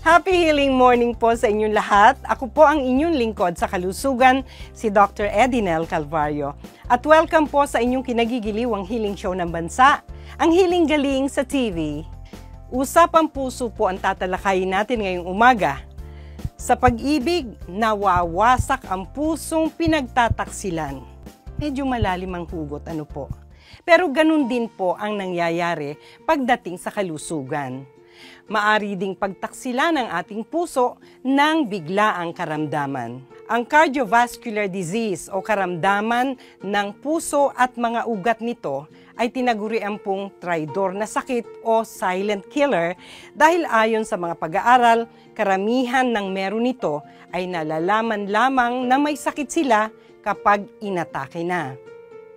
Happy healing morning po sa inyong lahat. Ako po ang inyong lingkod sa kalusugan, si Dr. Edinel Calvario. At welcome po sa inyong kinagigiliwang healing show ng bansa, ang Healing Galing sa TV. Usapang puso po ang tatalakayin natin ngayong umaga. Sa pag-ibig, nawawasak ang pusong pinagtataksilan. Medyo malalim ang hugot, ano po? Pero ganun din po ang nangyayari pagdating sa kalusugan. Maari ding pagtaksila ng ating puso ng biglaang karamdaman. Ang cardiovascular disease o karamdaman ng puso at mga ugat nito ay tinagurian pong traidor na sakit o silent killer dahil ayon sa mga pag-aaral, karamihan ng meron nito ay nalalaman lamang na may sakit sila kapag inatake na.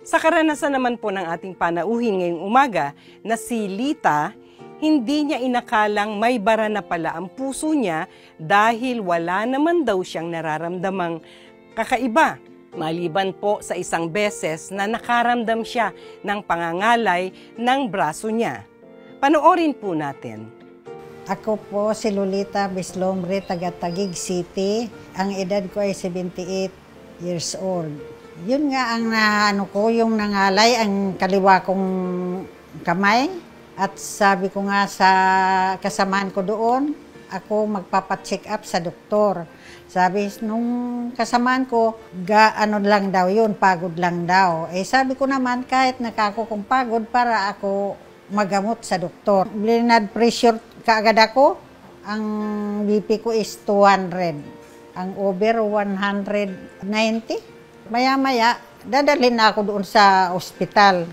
Sa karanasan naman po ng ating panauhin ngayong umaga na si Lita, hindi niya inakalang may bara na pala ang puso niya dahil wala naman daw siyang nararamdamang kakaiba. Maliban po sa isang beses na nakaramdam siya ng pangangalay ng braso niya. Panoorin po natin. Ako po si Lolita Bislombre, taga Taguig City. Ang edad ko ay 78 years old. Yun nga ang yung nangalay, ang kaliwa kong kamay. At sabi ko nga sa kasamahan ko doon, ako magpapacheck up sa doktor. Sabi nung kasamahan ko, lang daw yun, pagod lang daw. Eh sabi ko naman, kahit nakako kong pagod para ako magamot sa doktor. Blood pressure kaagad ako, ang BP ko is 200. Ang over 190. Maya-maya, dadalhin na ako doon sa ospital.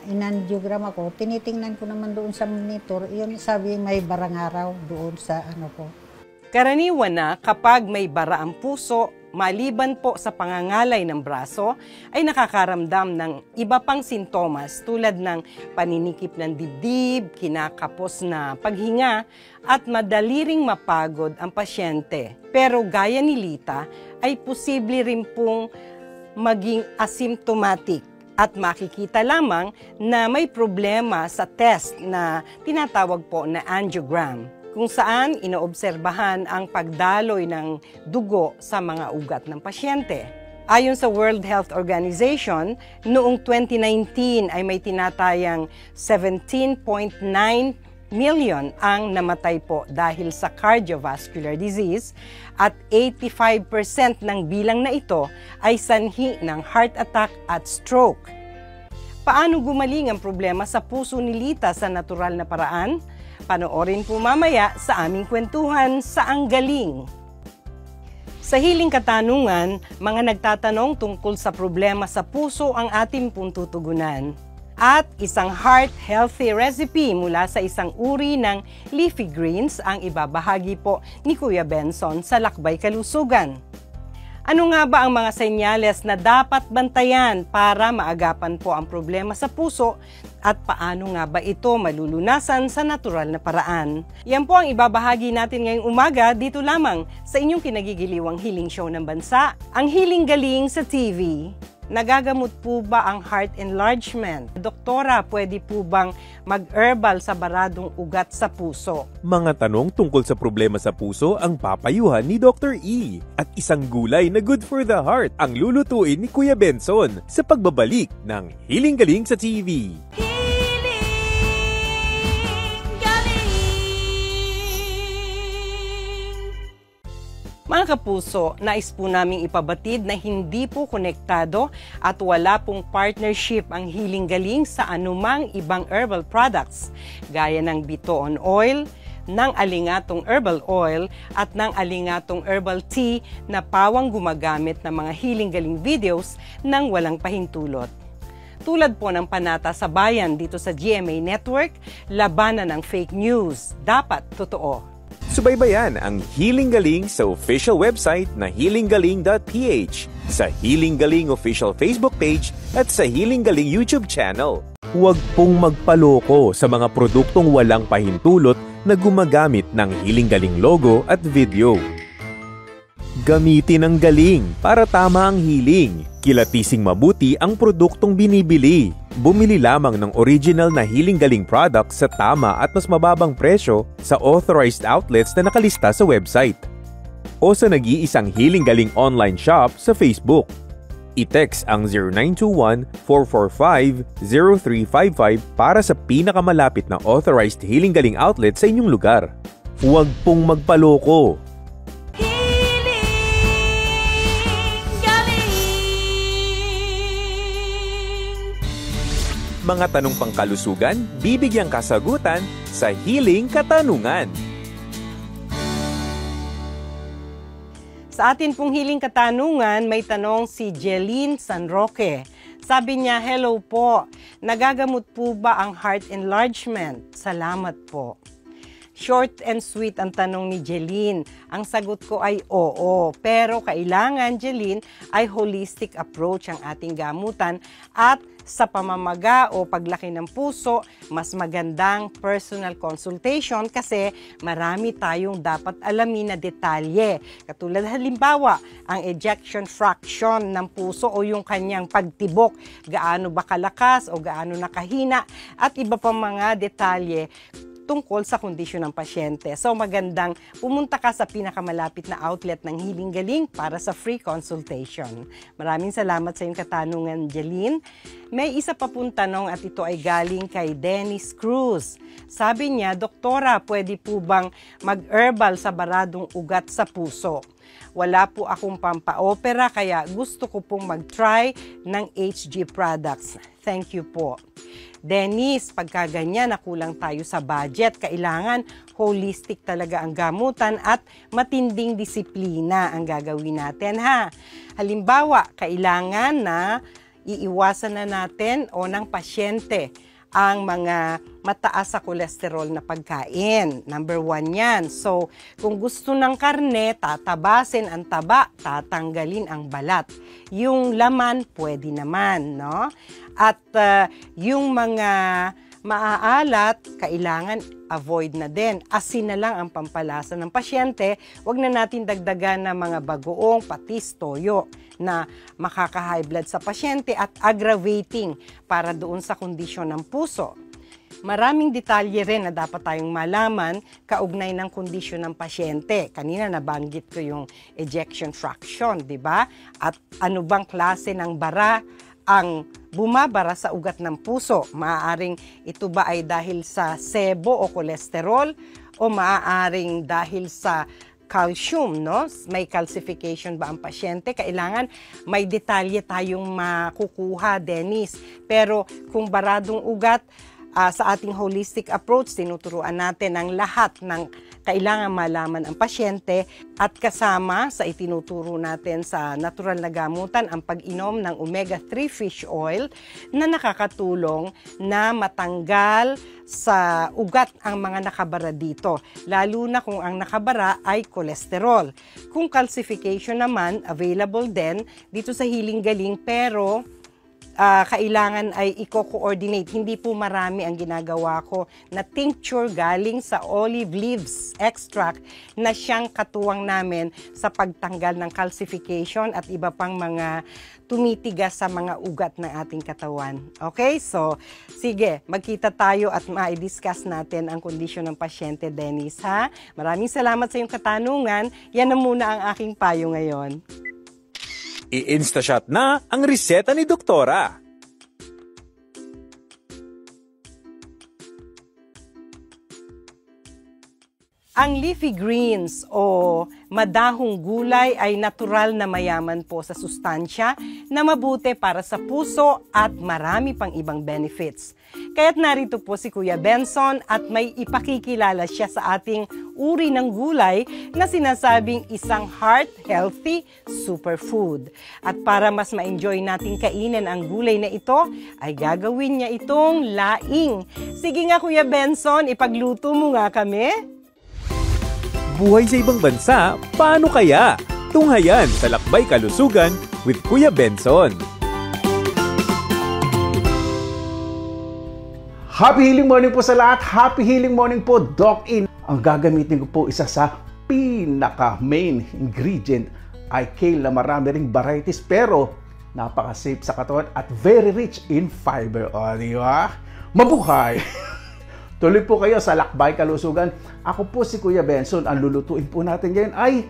Inangiogram ako, tinitingnan ko naman doon sa monitor, yun sabi may barang araw doon sa ko. Karaniwan na kapag may bara ang puso, maliban po sa pangangalay ng braso, ay nakakaramdam ng iba pang sintomas tulad ng paninikip ng dibdib, kinakapos na paghinga, at madali ring mapagod ang pasyente. Pero gaya ni Lita, ay posible rin pong maging asymptomatic. At makikita lamang na may problema sa test na tinatawag po na angiogram, kung saan inoobserbahan ang pagdaloy ng dugo sa mga ugat ng pasyente. Ayon sa World Health Organization, noong 2019 ay may tinatayang 17.9 million ang namatay po dahil sa cardiovascular disease at 85% ng bilang na ito ay sanhi ng heart attack at stroke. Paano gumaling ang problema sa puso ni Lita sa natural na paraan? Panoorin po mamaya sa aming kwentuhan sa Ang Galing. Sa Hiling Katanungan, mga nagtatanong tungkol sa problema sa puso ang ating pong tutugunan. At isang heart healthy recipe mula sa isang uri ng leafy greens ang ibabahagi po ni Kuya Benson sa Lakbay Kalusugan. Ano nga ba ang mga senyales na dapat bantayan para maagapan po ang problema sa puso at paano nga ba ito malulunasan sa natural na paraan? Yan po ang ibabahagi natin ngayong umaga dito lamang sa inyong kinagigiliwang healing show ng bansa, ang Healing Galing sa TV. Nagagamot po ba ang heart enlargement? Doktora, pwede po bang mag-herbal sa baradong ugat sa puso? Mga tanong tungkol sa problema sa puso ang papayuhan ni Dr. E. At isang gulay na good for the heart ang lulutuin ni Kuya Benson sa pagbabalik ng Healing Galing sa TV. Mga kapuso, nais po naming ipabatid na hindi po konektado at wala pong partnership ang Healing Galing sa anumang ibang herbal products gaya ng bitoon oil, ng alingatong herbal oil at ng alingatong herbal tea na pawang gumagamit ng mga Healing Galing videos nang walang pahintulot. Tulad po ng panata sa bayan dito sa GMA Network, labanan ng fake news, dapat totoo. Subaybayan ang Healing Galing sa official website na healinggaling.ph, sa Healing Galing official Facebook page at sa Healing Galing YouTube channel. Huwag pong magpaloko sa mga produktong walang pahintulot na gumagamit ng Healing Galing logo at video. Gamitin ang galing para tama ang healing. Kilatising mabuti ang produktong binibili. bumili lamang ng original na Healing Galing products sa tama at mas mababang presyo sa authorized outlets na nakalista sa website o sa nag-iisang Healing Galing online shop sa Facebook. I-text ang 0921-445-0355 para sa pinakamalapit na authorized Healing Galing outlet sa inyong lugar. Huwag pong magpaloko. Mga tanong pangkalusugan, bibigyang kasagutan sa Healing Katanungan. Sa atin pong Healing Katanungan, may tanong si Jeline San Roque. Sabi niya, hello po, nagagamot po ba ang heart enlargement? Salamat po. Short and sweet ang tanong ni Jeline. Ang sagot ko ay oo. Pero kailangan, Jeline, ay holistic approach ang ating gamutan at sa pamamaga o paglaki ng puso, mas magandang personal consultation kasi marami tayong dapat alamin na detalye. Katulad halimbawa, ang ejection fraction ng puso o yung kanyang pagtibok, gaano ba kalakas o gaano nakahina at iba pang mga detalye tungkol sa kondisyon ng pasyente. So magandang pumunta ka sa pinakamalapit na outlet ng Healing Galing para sa free consultation. Maraming salamat sa iyong katanungan, Jeline. May isa pa pong tanong at ito ay galing kay Dennis Cruz. Sabi niya, Doktora, pwede po bang mag-herbal sa baradong ugat sa puso? Wala po akong pampa-opera kaya gusto ko pong mag-try ng HG products. Thank you po. Dennis, pagka ganyan, nakulang tayo sa budget, kailangan holistic talaga ang gamutan at matinding disiplina ang gagawin natin, ha? Halimbawa, kailangan na iiwasan na natin o ng pasyente ang mga mataas sa kolesterol na pagkain. Number 1 yan. So, kung gusto ng karne, tatabasin ang taba, tatanggalin ang balat. Yung laman, pwede naman, no? At yung mga maaalat, kailangan avoid na din. Asin na lang ang pampalasa ng pasyente. Huwag na natin dagdagan ng mga bagoong, patis, toyo na makaka-high blood sa pasyente at aggravating para doon sa kondisyon ng puso. Maraming detalye rin na dapat tayong malaman kaugnay ng kondisyon ng pasyente. Kanina nabanggit ko yung ejection fraction, di ba? At ano bang klase ng bara ang bumabara sa ugat ng puso? Maaaring ito ba ay dahil sa sebo o kolesterol o maaaring dahil sa calcium, no? May calcification ba ang pasyente? Kailangan may detalye tayong makukuha, Dennis. Pero kung baradong ugat, sa ating holistic approach, tinuturuan natin ang lahat ng kailangan malaman ang pasyente at kasama sa itinuturo natin sa natural na gamutan ang pag-inom ng omega-3 fish oil na nakakatulong na matanggal sa ugat ang mga nakabara dito, lalo na kung ang nakabara ay kolesterol. Kung calcification naman, available din dito sa Healing Galing pero kailangan ay i-coordinate. Hindi po marami ang ginagawa ko na tincture galing sa olive leaves extract na siyang katuwang namin sa pagtanggal ng calcification at iba pang mga tumitigas sa mga ugat ng ating katawan. Okay? So, sige, magkita tayo at ma-discuss natin ang kondisyon ng pasyente, Dennis, ha? Maraming salamat sa iyong katanungan. Yan na muna ang aking payo ngayon. I-instashot na ang reseta ni Doktora. Ang leafy greens o madahong gulay ay natural na mayaman po sa sustansya na mabuti para sa puso at marami pang ibang benefits. Kaya't narito po si Kuya Benson at may ipakikilala siya sa ating uri ng gulay na sinasabing isang heart-healthy superfood. At para mas ma-enjoy nating kainin ang gulay na ito, ay gagawin niya itong laing. Sige nga Kuya Benson, ipagluto mo nga kami. Buhay sa ibang bansa, paano kaya? Tunghayan sa Lakbay Kalusugan with Kuya Benson. Happy healing morning po sa lahat. Happy healing morning po, Doc In. Ang gagamitin ko po isa sa pinaka main ingredient ay kale na marami ring varieties pero napaka-safe sa katawan at very rich in fiber. O, di ba? Mabuhay! Tuloy po kayo sa Lakbay Kalusugan. Ako po si Kuya Benson. Ang lulutuin po natin ngayon ay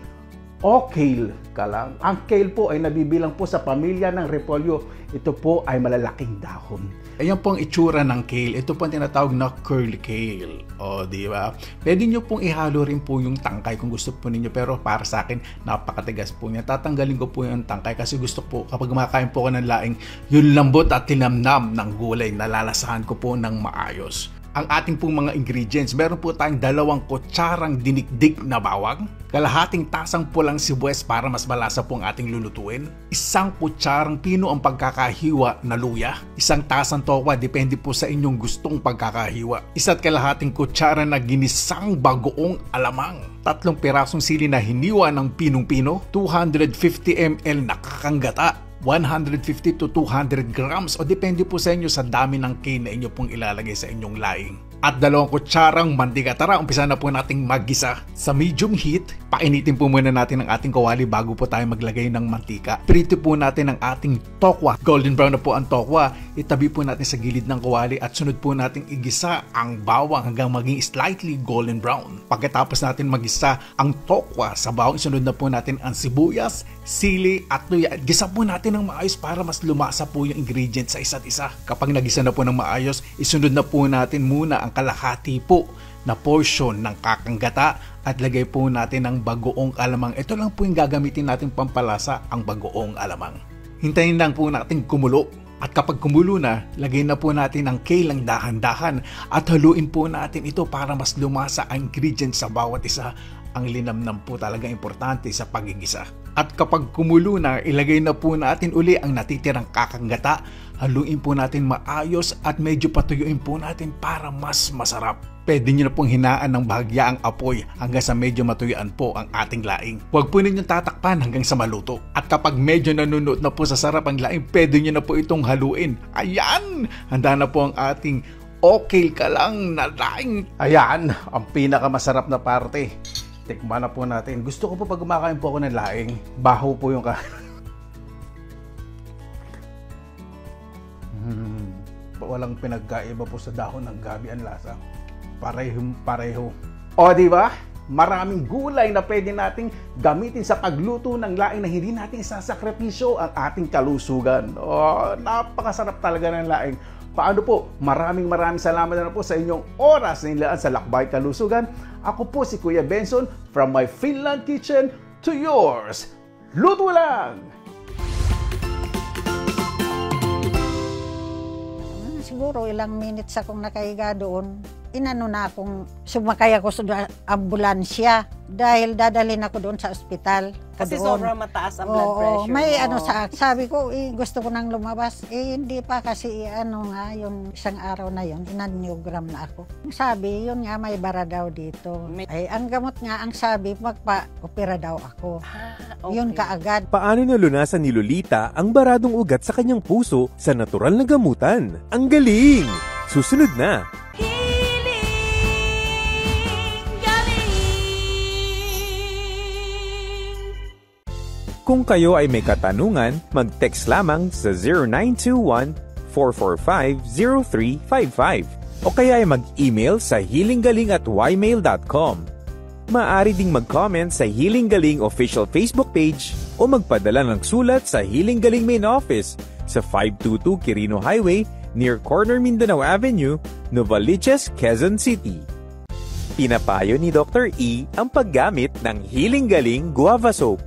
kale ka lang. Ang kale po ay nabibilang po sa pamilya ng repolyo. Ito po ay malalaking dahon. Ayan po ang itsura ng kale. Ito po ang tinatawag na curly kale. O, di ba? Pwede nyo pong ihalo rin po yung tangkay kung gusto po ninyo. Pero para sa akin, napakatigas po niya. Tatanggalin ko po yung tangkay kasi gusto po, kapag kumakain po ko ng laing, yung lambot at tinamnam ng gulay, nalalasahan ko po ng maayos. Ang ating pong mga ingredients, meron po tayong 2 kutsarang dinikdik na bawang, kalahating tasang pulang sibuyas para mas malasa po ang ating lulutuin, 1 kutsarang pino ang pagkakahiwa na luya, 1 tasang tokwa, depende po sa inyong gustong pagkakahiwa, 1 kalahating kutsara na ginisang bagoong alamang, 3 pirasong sili na hiniwa ng pinong-pino, 250 ml na kakanggata, 150 to 200 grams o depende po sa inyo sa dami ng kale na inyo pong ilalagay sa inyong laing. At 2 kutsarang mantika. Tara, umpisa na po nating maggisa. Sa medium heat, painitin po muna natin ang ating kawali bago po tayo maglagay ng mantika. Prito po natin ang ating tokwa. Golden brown na po ang tokwa. Itabi po natin sa gilid ng kawali at sunod po natin igisa ang bawang hanggang maging slightly golden brown. Pagkatapos natin magisa ang tokwa sa bawang, sunod na po natin ang sibuyas, sili at luya. Gisa po natin ng maayos para mas lumasa po yung ingredients sa isa't isa. Kapag nagisa na po ng maayos, isunod na po natin muna ang kalahati po na portion ng kakanggata at lagay po natin ang bagoong alamang. Ito lang po yung gagamitin natin pampalasa, ang bagoong alamang. Hintayin lang po natin kumulo. At kapag kumulo na, lagay na po natin ang kale ng dahan-dahan at haluin po natin ito para mas lumasa ang ingredients sa bawat isa. Ang linamnam po talaga importante sa pagigisa. At kapag kumulo na, ilagay na po natin uli ang natitirang kakanggata. Haluin po natin maayos at medyo patuyuin po natin para mas masarap. Pwede nyo na pong hinaan ng bahagya ang apoy hanggang sa medyo matuyuan po ang ating laing. Huwag po ninyong tatakpan hanggang sa maluto. At kapag medyo nanunuot na po sa sarap ang laing, pwede nyo na po itong haluin. Ayan! Handa na po ang ating kale ka lang na laing. Ayan! Ang pinakamasarap na parte. Tikman na po natin. Gusto ko po pag kumakain po ako ng laing, baho po yung walang pinagkaiba po sa dahon ng gabi ang lasa. Pareho. O, di ba? Maraming gulay na pwede nating gamitin sa pagluto ng laing na hindi natin sasakripisyo ang ating kalusugan. O, napakasarap talaga ng laing. Paano po? Maraming salamat na po sa inyong oras na nilaan sa Lakbay Kalusugan. Ako po si Kuya Benson from my Finland kitchen to yours. Luto lang! Siguro ilang minutes akong nakahiga doon. Inano na akong sumakay ako sa ambulansya dahil dadalhin ako doon sa ospital. Kasi sobrang mataas ang blood pressure. May sabi ko, gusto ko nang lumabas. Hindi pa kasi yung isang araw na yun, inaniogram na ako. Sabi, yun nga may bara daw dito. Ay, ang gamot nga, ang sabi, magpa-opera daw ako. Okay. Yun kaagad. Paano nalunasan ni Lolita ang baradong ugat sa kanyang puso sa natural na gamutan? Ang galing! Susunod na! Kung kayo ay may katanungan, mag-text lamang sa 0921-445-0355 o kaya ay mag-email sa healinggaling@ymail.com. Maaari ding mag-comment sa Healing Galing official Facebook page o magpadala ng sulat sa Healing Galing Main Office sa 522 Quirino Highway near Corner Mindanao Avenue, Novaliches, Quezon City. Pinapayo ni Dr. E ang paggamit ng Healing Galing Guava Soap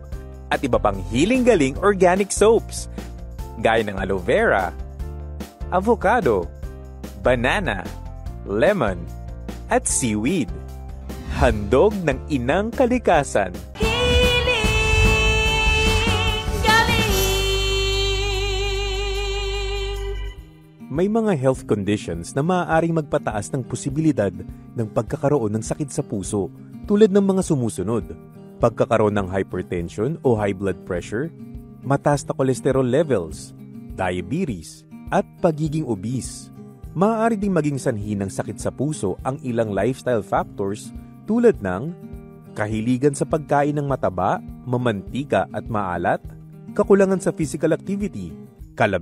at iba pang Healing Galing organic soaps, gaya ng aloe vera, avocado, banana, lemon, at seaweed. Handog ng inang kalikasan. May mga health conditions na maaaring magpataas ng posibilidad ng pagkakaroon ng sakit sa puso tulad ng mga sumusunod: pagkakaroon ng hypertension o high blood pressure, mataas na cholesterol levels, diabetes, at pagiging obese. Maaari ding maging sanhi ng sakit sa puso ang ilang lifestyle factors tulad ng kahiligan sa pagkain ng mataba, mamantika at maalat, kakulangan sa physical activity, Calabasas.